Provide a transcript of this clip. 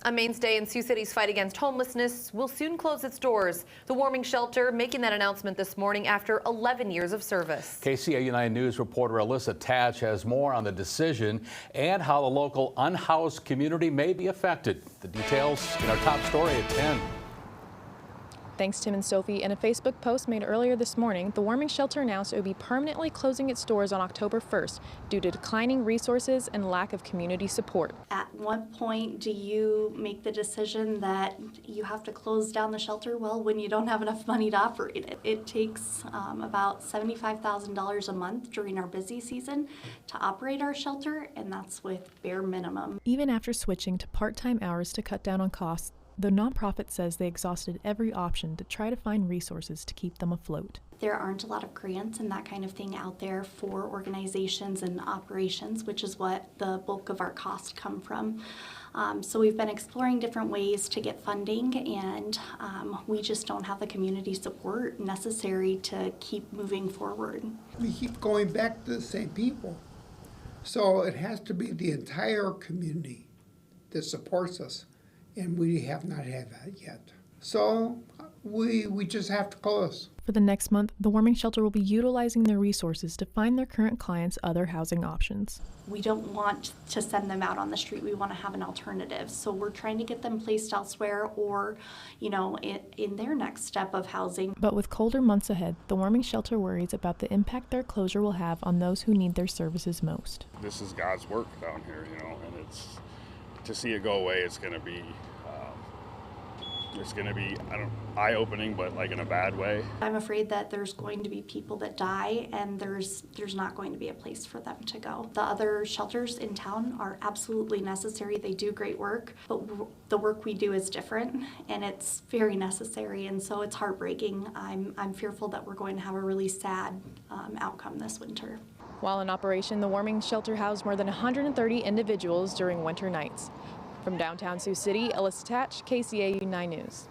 A mainstay in Sioux City's fight against homelessness will soon close its doors. The warming shelter making that announcement this morning after 11 years of service. KCAU-9 News reporter Alyssa Tatch has more on the decision and how the local unhoused community may be affected. The details in our top story at 10. Thanks, Tim and Sophie. In a Facebook post made earlier this morning, the warming shelter announced it would be permanently closing its doors on October 1st due to declining resources and lack of community support. At what point do you make the decision that you have to close down the shelter? Well, when you don't have enough money to operate it. It takes about $75,000 a month during our busy season to operate our shelter, and that's with bare minimum. Even after switching to part-time hours to cut down on costs, the nonprofit says they exhausted every option to try to find resources to keep them afloat. There aren't a lot of grants and that kind of thing out there for organizations and operations, which is what the bulk of our costs come from. So we've been exploring different ways to get funding, and we just don't have the community support necessary to keep moving forward. We keep going back to the same people. So it has to be the entire community that supports us. And we have not had that yet. So we just have to close. For the next month, the warming shelter will be utilizing their resources to find their current clients other housing options. We don't want to send them out on the street. We want to have an alternative. So we're trying to get them placed elsewhere or, in their next step of housing. But with colder months ahead, the warming shelter worries about the impact their closure will have on those who need their services most. This is God's work down here, and it's to see it go away. It's going to be eye-opening, but like in a bad way. I'm afraid that there's going to be people that die, and there's not going to be a place for them to go. The other shelters in town are absolutely necessary. They do great work, but the work we do is different, and it's very necessary, and so it's heartbreaking. I'm fearful that we're going to have a really sad outcome this winter. While in operation, the warming shelter housed more than 130 individuals during winter nights. From downtown Sioux City, Alyssa Tatch, KCAU-9 News.